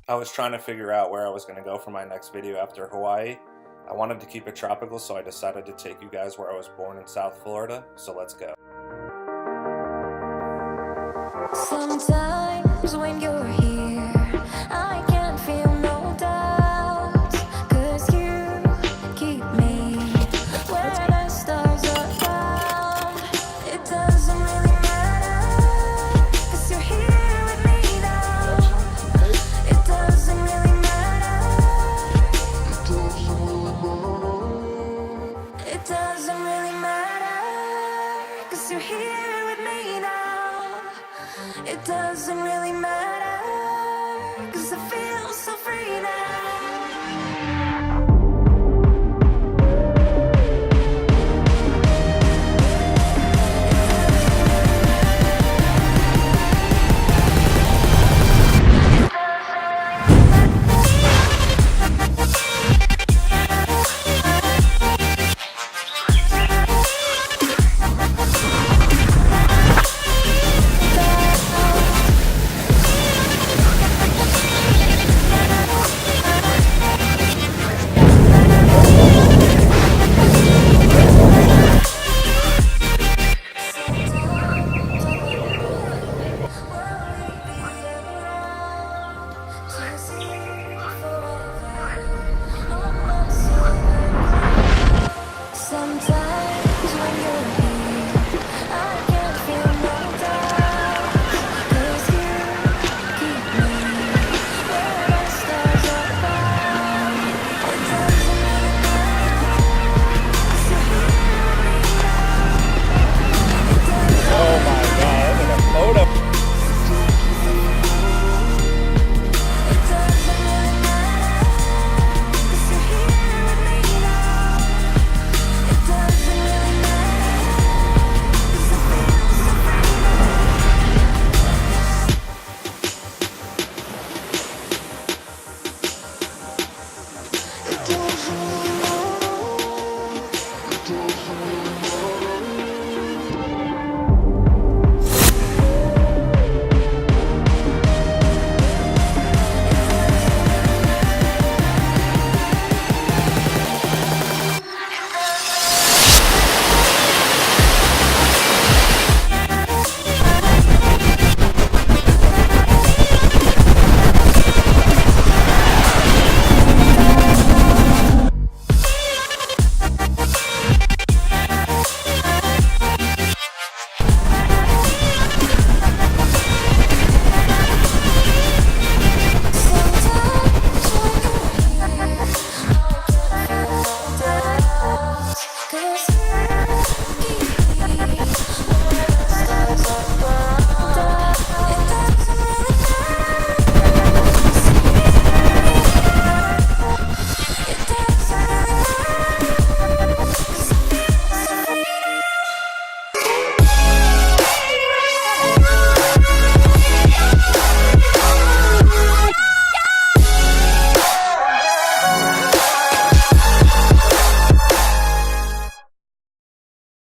I was trying to figure out where I was going to go for my next video after Hawaii. I wanted to keep it tropical, so I decided to take you guys where I was born in South Florida, so let's go. Sometimes when you're here, I can't feel no doubts, 'cause you keep me where the stars are found. It doesn't really matter, 'cause you're here with me now. It doesn't really matter. It doesn't really matter, 'cause you're here with me now. It doesn't really matter, 'cause I feel so free now.